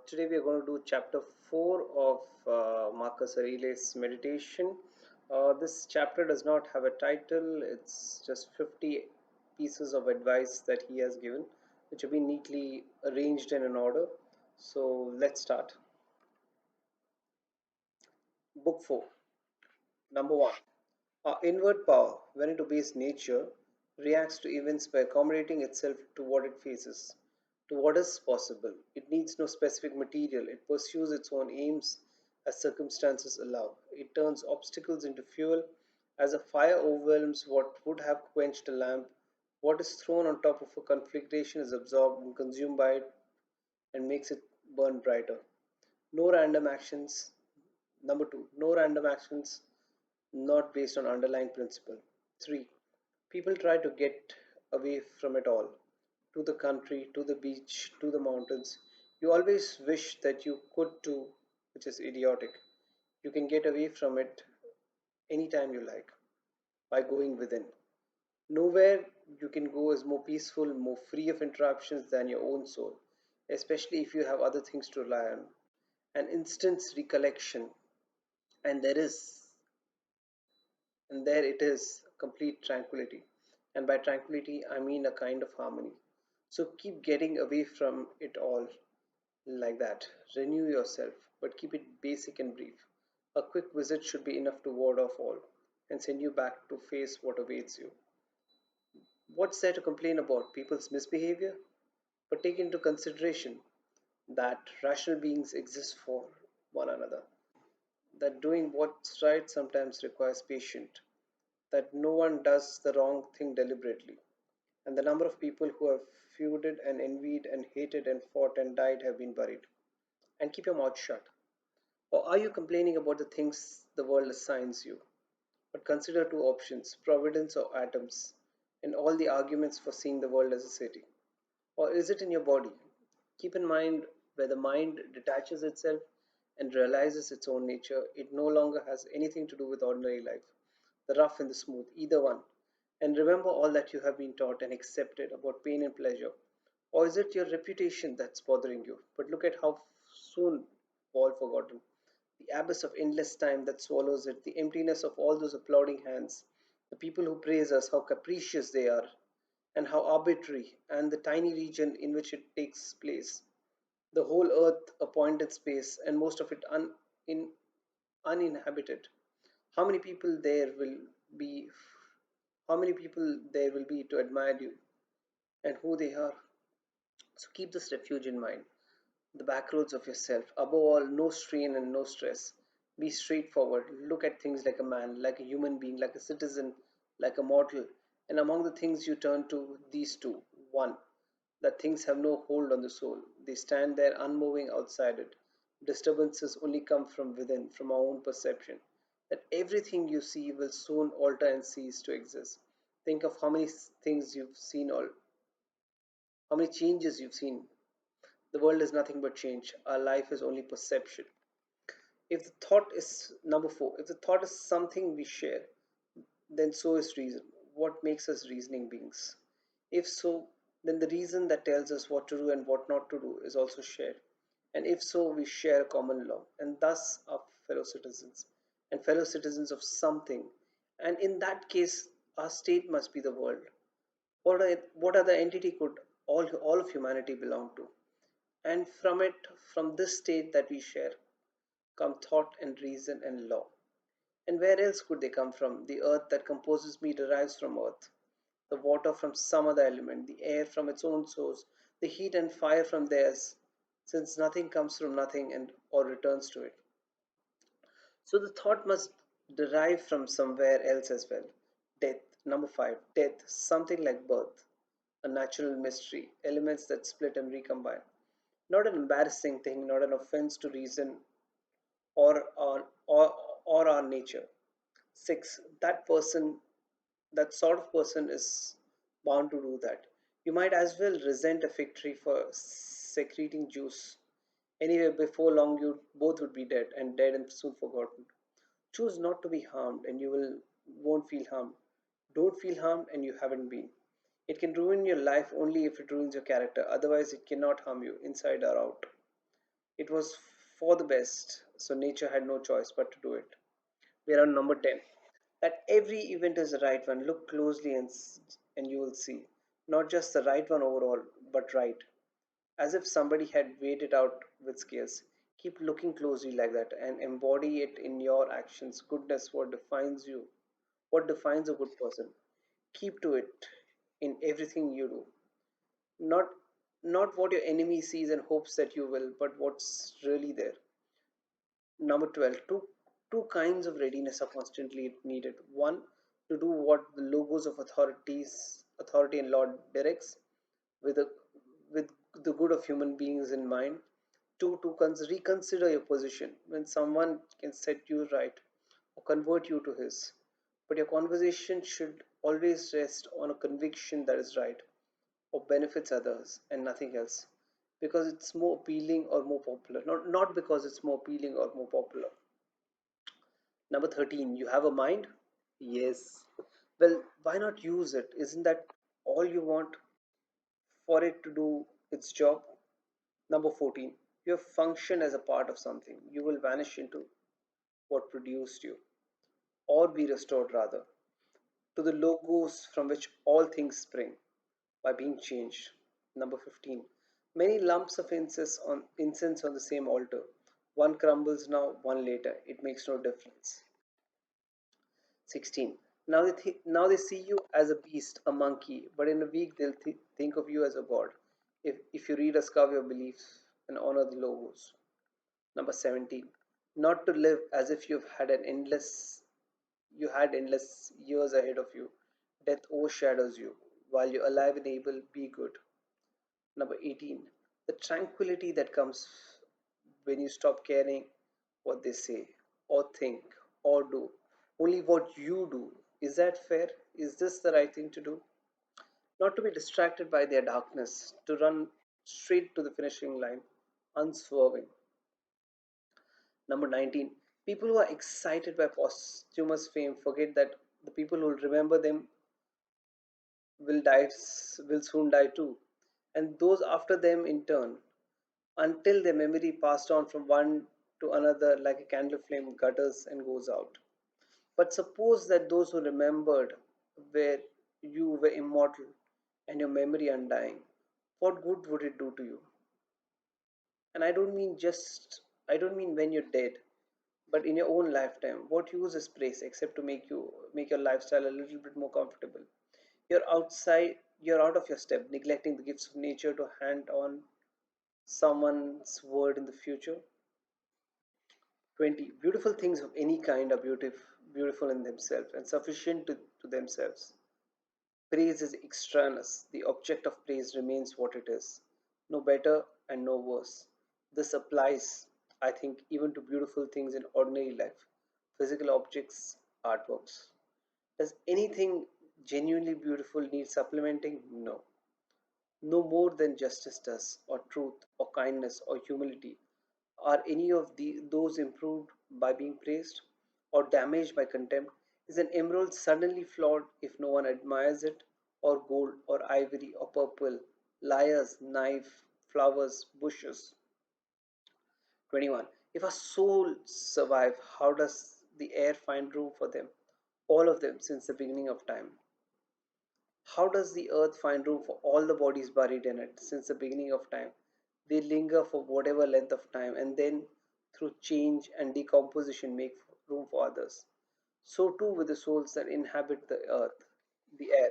Today we are going to do chapter 4 of Marcus Aurelius' meditation. This chapter does not have a title, it's just 50 pieces of advice that he has given, which have been neatly arranged in an order. So let's start. Book 4, number 1. Our inward power, when it obeys nature, reacts to events by accommodating itself to what it faces, to what is possible. It needs no specific material, it pursues its own aims as circumstances allow. It turns obstacles into fuel, as a fire overwhelms what would have quenched a lamp. What is thrown on top of a conflagration is absorbed and consumed by it and makes it burn brighter. No random actions. Number 2, no random actions not based on underlying principle. 3. People try to get away from it all, to the country, to the beach, to the mountains. You always wish that you could too, which is idiotic. You can get away from it anytime you like by going within. Nowhere you can go is more peaceful, more free of interruptions than your own soul, especially if you have other things to rely on. An instant's recollection, and there it is, complete tranquility. And by tranquility, I mean a kind of harmony. So keep getting away from it all like that. Renew yourself, but keep it basic and brief. A quick visit should be enough to ward off all and send you back to face what awaits you. What's there to complain about? People's misbehavior? But take into consideration that rational beings exist for one another, that doing what's right sometimes requires patience, that no one does the wrong thing deliberately, and the number of people who have feuded and envied and hated and fought and died have been buried. And keep your mouth shut. Or are you complaining about the things the world assigns you? But consider two options, providence or atoms, and all the arguments for seeing the world as a city. Or is it in your body? Keep in mind where the mind detaches itself and realizes its own nature, it no longer has anything to do with ordinary life, the rough and the smooth, either one. And remember all that you have been taught and accepted about pain and pleasure. Or is it your reputation that's bothering you? But look at how soon all forgotten. The abyss of endless time that swallows it, the emptiness of all those applauding hands, the people who praise us, how capricious they are, and how arbitrary, and the tiny region in which it takes place. The whole earth a point in space, and most of it in, uninhabited. How many people there will be? How many people there will be to admire you and who they are? So keep this refuge in mind, the backroads of yourself. Above all, no strain and no stress. Be straightforward. Look at things like a man, like a human being, like a citizen, like a mortal. And among the things you turn to, these two. One, that things have no hold on the soul. They stand there unmoving outside it. Disturbances only come from within, from our own perception. That everything you see will soon alter and cease to exist. Think of how many things you've seen, all how many changes you've seen. The world is nothing but change. Our life is only perception. If the thought is number 4, if the thought is something we share, then so is reason. What makes us reasoning beings? If so, then the reason that tells us what to do and what not to do is also shared. And if so, we share a common law, and thus are fellow citizens, and fellow citizens of something. And in that case, our state must be the world. What other entity could all of humanity belong to? And from it, from this state that we share, come thought and reason and law. And where else could they come from? The earth that composes me derives from earth, the water from some other element, the air from its own source, the heat and fire from theirs, since nothing comes from nothing and or returns to it. So the thought must derive from somewhere else as well. Death, number 5, death, something like birth, a natural mystery, elements that split and recombine. Not an embarrassing thing, not an offense to reason or our nature. 6, that sort of person is bound to do that. You might as well resent a fig tree for secreting juice. Anyway, before long, you both would be dead, and dead and soon forgotten. Choose not to be harmed, and you won't feel harmed. Don't feel harmed, and you haven't been. It can ruin your life only if it ruins your character. Otherwise, it cannot harm you, inside or out. It was for the best, so nature had no choice but to do it. We are on number 10. That every event is the right one. Look closely and you will see. Not just the right one overall, but right. As if somebody had weighed it out with scales. Keep looking closely like that and embody it in your actions. Goodness, what defines you? What defines a good person? Keep to it in everything you do. Not not what your enemy sees and hopes that you will, but what's really there. Number 12, two kinds of readiness are constantly needed. One, to do what the logos of authority and law directs, with a, with the good of human beings in mind. Two, to reconsider your position when someone can set you right or convert you to his. But your conversation should always rest on a conviction that is right or benefits others and nothing else, because it's more appealing or more popular, not because it's more appealing or more popular. Number 13, you have a mind? Yes. Well, why not use it? Isn't that all you want for it to do its job? Number 14, you have function as a part of something. You will vanish into what produced you, or be restored rather, to the logos from which all things spring by being changed. Number 15, many lumps of incense on the same altar. One crumbles now, one later. It makes no difference. 16. Now they see you as a beast, a monkey, but in a week they'll think of you as a god. If you rediscover your beliefs and honor the logos. Number 17. Not to live as if you had endless years ahead of you. Death overshadows you. While you're alive and able, be good. Number 18. The tranquility that comes when you stop caring what they say, or think, or do. Only what you do. Is that fair? Is this the right thing to do? Not to be distracted by their darkness, to run straight to the finishing line, unswerving. Number 19. People who are excited by posthumous fame forget that the people who will remember them will die, will soon die too, and those after them in turn, until their memory passed on from one to another like a candle flame gutters and goes out. But suppose that those who remembered where you were immortal and your memory undying, what good would it do to you? And I don't mean when you're dead, but in your own lifetime. What use is praise except to make your lifestyle a little bit more comfortable? You're out of your step, neglecting the gifts of nature to hand on someone's word in the future. 20. Beautiful things of any kind are beautiful in themselves and sufficient to themselves. Praise is extraneous. The object of praise remains what it is, no better and no worse. This applies, I think, even to beautiful things in ordinary life, physical objects, artworks. Does anything genuinely beautiful need supplementing? No. No more than justice does, or truth, or kindness, or humility. Are any of those improved by being praised or damaged by contempt? Is an emerald suddenly flawed if no one admires it? Or gold, or ivory, or purple, lyres, knife, flowers, bushes? 21. If a soul survive, how does the air find room for them? All of them since the beginning of time. How does the earth find room for all the bodies buried in it since the beginning of time? They linger for whatever length of time and then, through change and decomposition, make room for others. So too with the souls that inhabit the earth, the air.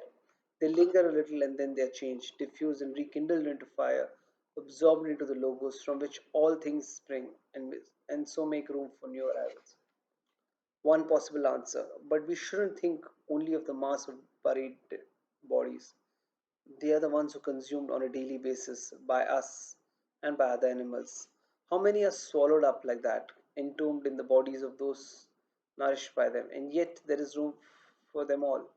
They linger a little and then they are changed, diffused, and rekindled into fire, absorbed into the logos from which all things spring, and so make room for new arrivals. One possible answer, but we shouldn't think only of the mass of buried bodies. They are the ones who consumed on a daily basis by us and by other animals. How many are swallowed up like that, entombed in the bodies of those nourished by them, and yet there is room for them all,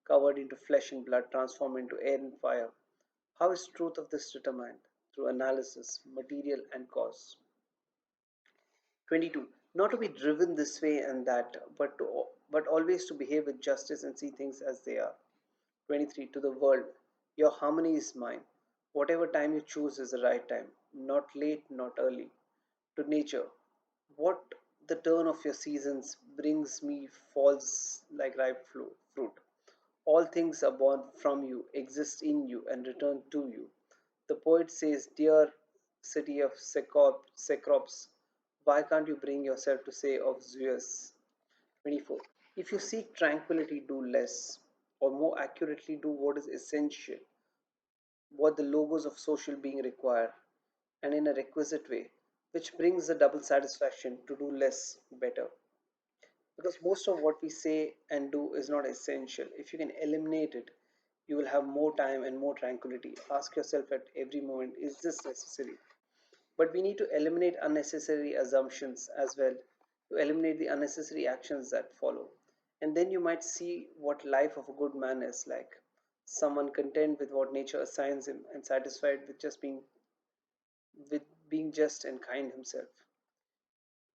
covered into flesh and blood, transformed into air and fire. How is truth of this determined? Through analysis, material and cause. 22. Not to be driven this way and that, but always to behave with justice and see things as they are. 23. To the world, your harmony is mine. Whatever time you choose is the right time, not late, not early. to nature. What the turn of your seasons brings me falls like ripe fruit. All things are born from you, exist in you, and return to you. The poet says, dear city of Cecrops, why can't you bring yourself to say of Zeus? 24. If you seek tranquility, do less, or more accurately, do what is essential, what the logos of social being require, and in a requisite way, which brings the double satisfaction to do less better. Because most of what we say and do is not essential. If you can eliminate it, you will have more time and more tranquility. Ask yourself at every moment, is this necessary? But we need to eliminate unnecessary assumptions as well, to eliminate the unnecessary actions that follow. And then you might see what life of a good man is like. Someone content with what nature assigns him and satisfied with being just and kind himself.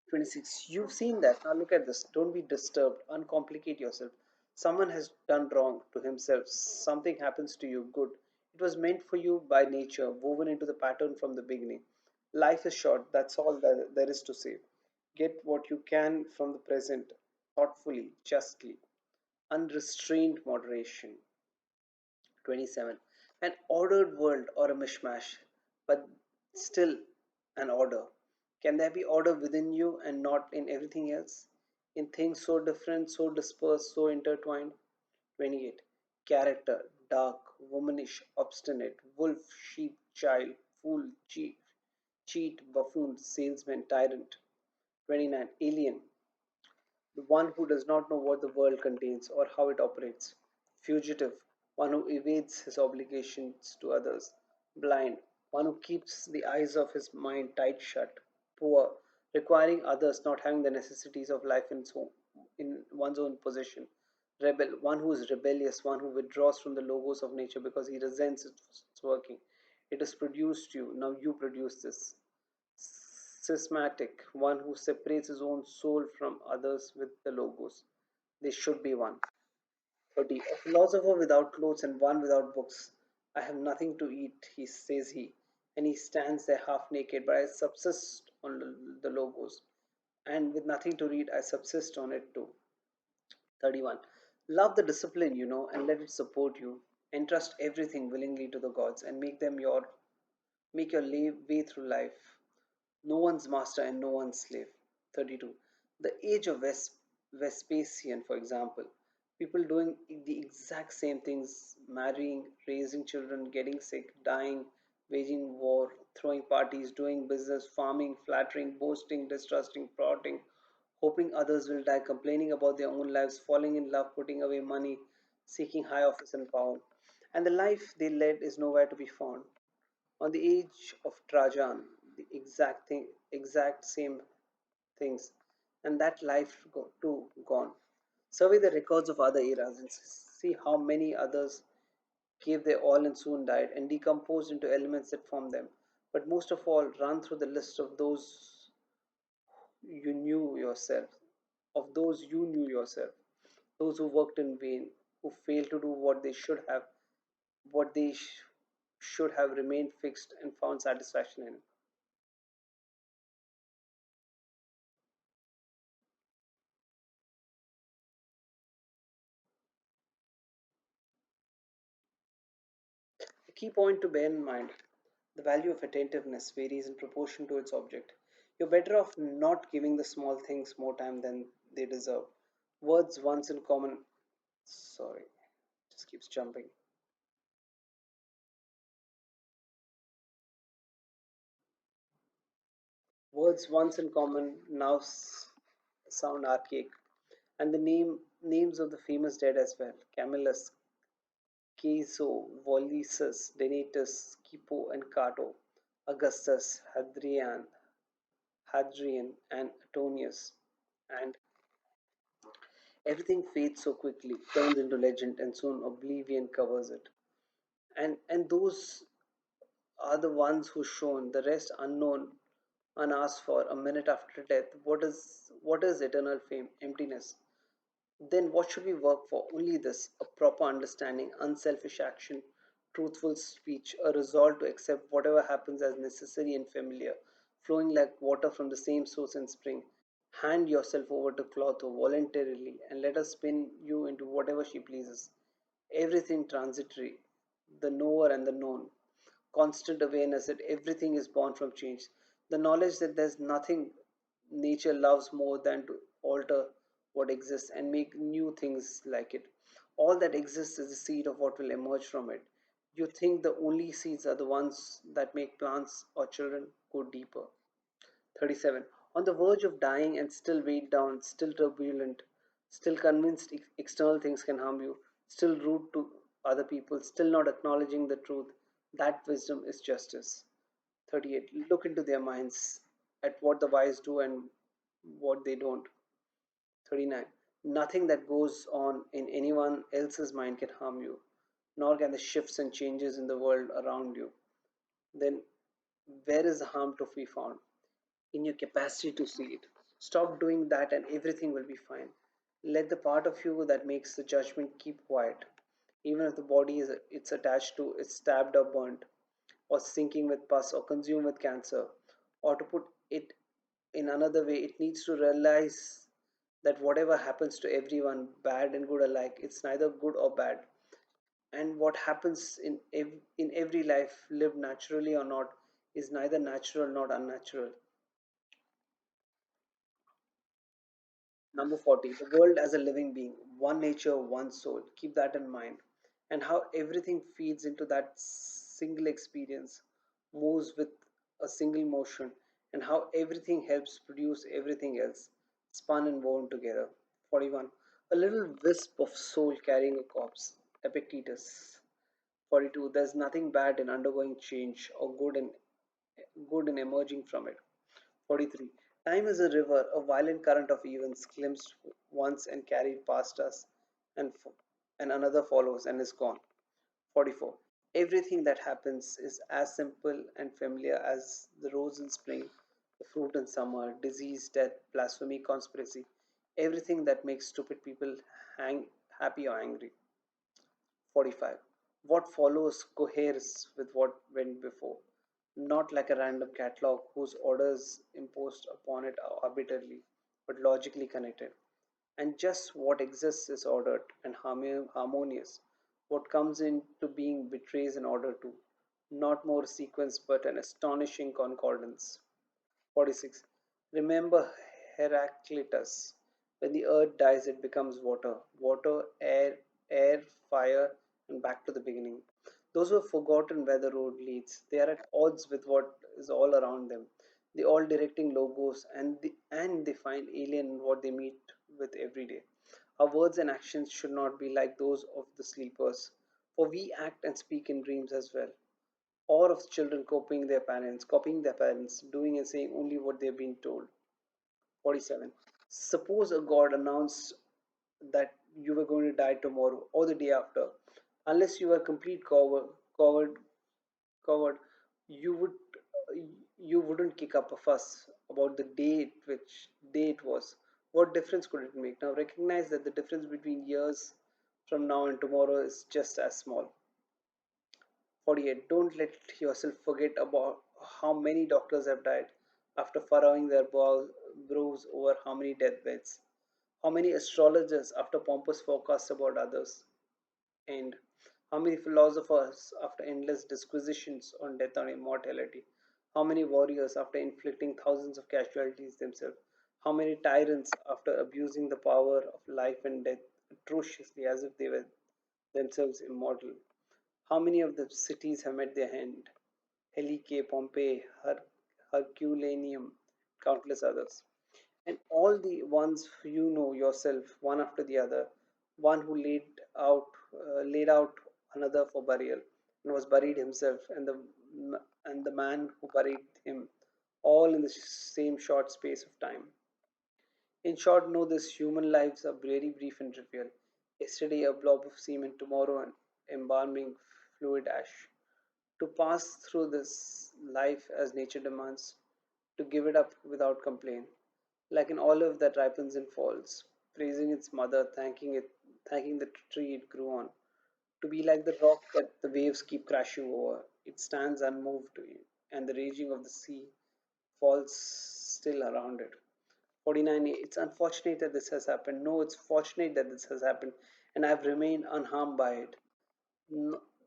26. You've seen that. Now look at this. Don't be disturbed. Uncomplicate yourself. Someone has done wrong to himself. Something happens to you. Good. It was meant for you by nature, woven into the pattern from the beginning. Life is short. That's all that there is to say. Get what you can from the present, thoughtfully, justly, unrestrained moderation. 27. An ordered world or a mishmash, but still an order. Can there be order within you and not in everything else? In things so different, so dispersed, so intertwined? 28. Character dark, womanish, obstinate, wolf, sheep, child, fool, cheat, buffoon, salesman, tyrant. 29. Alien, the one who does not know what the world contains or how it operates. Fugitive, one who evades his obligations to others. Blind, one who keeps the eyes of his mind tight shut. Poor, requiring others, not having the necessities of life in one's own possession. Rebel, one who is rebellious, one who withdraws from the logos of nature because he resents its working. It has produced you, now you produce this. Systematic, one who separates his own soul from others with the logos. They should be one. 30. A philosopher without clothes and one without books. I have nothing to eat, he says he, and he stands there half naked, but I subsist on the logos. And with nothing to read, I subsist on it too. 31. Love the discipline, and let it support you. Entrust everything willingly to the gods and make your way through life. No one's master and no one's slave. 32. The age of Vespasian, for example, people doing the exact same things, marrying, raising children, getting sick, dying, waging war, throwing parties, doing business, farming, flattering, boasting, distrusting, plotting, hoping others will die, complaining about their own lives, falling in love, putting away money, seeking high office and power. And the life they led is nowhere to be found. On the age of Trajan, the exact same things, and that life too gone. Survey the records of other eras and see how many others gave their all and soon died and decomposed into elements that form them. But most of all, run through the list of you knew yourself, those you knew yourself, those who worked in vain, who failed to do what they should have remained fixed and found satisfaction in. A key point to bear in mind: the value of attentiveness varies in proportion to its object. You're better off not giving the small things more time than they deserve. Words once in common, sorry, just keeps jumping. Words once in common now sound archaic, and the names of the famous dead as well: Camillus, Caeso, Volusius, Donatus, Scipio, and Cato, Augustus, Hadrian, and Antonius. And everything fades so quickly, turns into legend, and soon oblivion covers it. And those are the ones who shone, the rest unknown, unasked for, a minute after death. What is eternal fame? Emptiness. Then what should we work for? Only this: a proper understanding, unselfish action, truthful speech, a resolve to accept whatever happens as necessary and familiar, flowing like water from the same source in spring. Hand yourself over to Clotho voluntarily and let her spin you into whatever she pleases. Everything transitory, the knower and the known. Constant awareness that everything is born from change. The knowledge that there's nothing nature loves more than to alter what exists and make new things like it. All that exists is the seed of what will emerge from it. You think the only seeds are the ones that make plants or children go deeper. 37. On the verge of dying and still weighed down, still turbulent, still convinced external things can harm you, still rude to other people, still not acknowledging the truth, that wisdom is justice. 38. Look into their minds at what the wise do and what they don't. 39. Nothing that goes on in anyone else's mind can harm you, nor can the shifts and changes in the world around you. Then, where is the harm to be found? In your capacity to see it. Stop doing that and everything will be fine. Let the part of you that makes the judgment keep quiet. Even if the body is it's attached to, it's stabbed or burnt, or sinking with pus or consumed with cancer, or to put it in another way, it needs to realize that whatever happens to everyone, bad and good alike, it's neither good or bad. And what happens in every life, lived naturally or not, is neither natural nor unnatural. Number 40, the world as a living being, one nature, one soul. Keep that in mind. And how everything feeds into that single experience, moves with a single motion, and how everything helps produce everything else, spun and woven together. 41, a little wisp of soul carrying a corpse. Epictetus. 42, there's nothing bad in undergoing change or good in emerging from it. 43. Time is a river, a violent current of events, glimpsed once and carried past us, and, and another follows and is gone. 44. Everything that happens is as simple and familiar as the rose in spring, the fruit in summer, disease, death, blasphemy, conspiracy. Everything that makes stupid people hang, happy or angry. 45. What follows coheres with what went before, not like a random catalog whose orders imposed upon it are arbitrarily, but logically connected. And just what exists is ordered and harmonious. What comes into being betrays an order too, not more sequence but an astonishing concordance. 46. Remember Heraclitus. When the earth dies, it becomes water. Water, air, fire, and back to the beginning. Those who have forgotten where the road leads, they are at odds with what is all around them. They all directing logos and they find alien in what they meet with every day. Our words and actions should not be like those of the sleepers, for we act and speak in dreams as well, or of children copying their parents, doing and saying only what they've been told. 47. Suppose a god announced that you were going to die tomorrow or the day after. Unless you were a complete coward, you would you wouldn't kick up a fuss about the date which day it was. What difference could it make? Now recognize that the difference between years from now and tomorrow is just as small. 48. Don't let yourself forget about how many doctors have died after furrowing their brows over how many deathbeds. How many astrologers after pompous forecasts about others end. How many philosophers after endless disquisitions on death and immortality. How many warriors after inflicting thousands of casualties themselves. How many tyrants after abusing the power of life and death atrociously as if they were themselves immortal. How many of the cities have met their end? Helike, Pompeii, Herculaneum, countless others. And all the ones you know yourself, one after the other, one who laid out another for burial, and was buried himself, and the man who buried him, all in the same short space of time. In short, know this: human lives are very brief and trivial. Yesterday a blob of semen, tomorrow an embalming fluid ash. To pass through this life as nature demands, to give it up without complaint, like an olive that ripens and falls, praising its mother, thanking the tree it grew on, to be like the rock that the waves keep crashing over. It stands unmoved, and the raging of the sea falls still around it. 49, it's unfortunate that this has happened. No, it's fortunate that this has happened, and I've remained unharmed by it,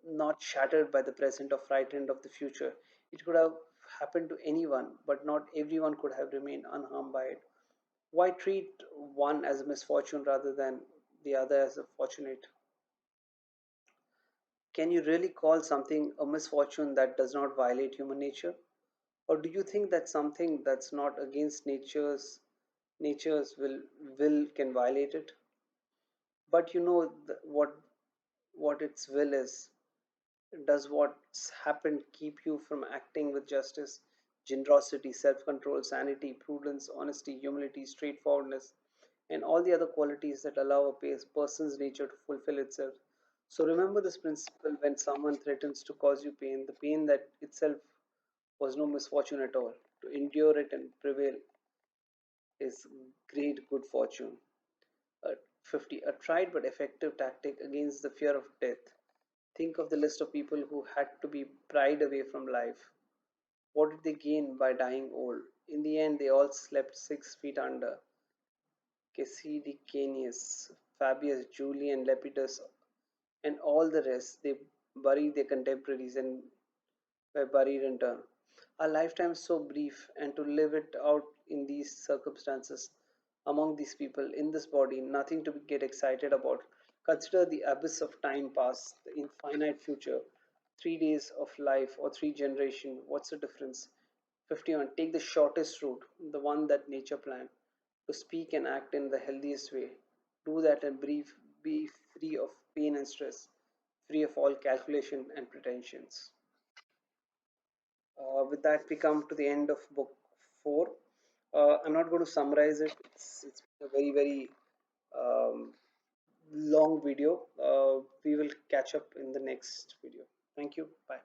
not shattered by the present or frightened of the future. It could have happened to anyone, but not everyone could have remained unharmed by it. Why treat one as a misfortune rather than the other as a fortunate? Can you really call something a misfortune that does not violate human nature? Or do you think that something that's not against nature's will can violate it? But you know what its will is. Does what's happened keep you from acting with justice, generosity, self-control, sanity, prudence, honesty, humility, straightforwardness, and all the other qualities that allow a person's nature to fulfill itself? So remember this principle: when someone threatens to cause you pain, the pain that itself was no misfortune at all. To endure it and prevail is great good fortune. Uh, 50. A tried but effective tactic against the fear of death. Think of the list of people who had to be pried away from life. What did they gain by dying old? In the end, they all slept 6 feet under. Cassidicanus, Fabius, Julian, Lepidus, and all the rest. They buried their contemporaries and were buried in turn. Our lifetime is so brief, and to live it out in these circumstances, among these people, in this body, nothing to get excited about. Consider the abyss of time past, the infinite future, 3 days of life or 3 generations. What's the difference? 51. Take the shortest route, the one that nature planned, to speak and act in the healthiest way. Do that and be free of pain and stress, free of all calculation and pretensions. With that, we come to the end of book 4. I'm not going to summarize it. It's a very, very um, long video. We will catch up in the next video. Thank you. Bye.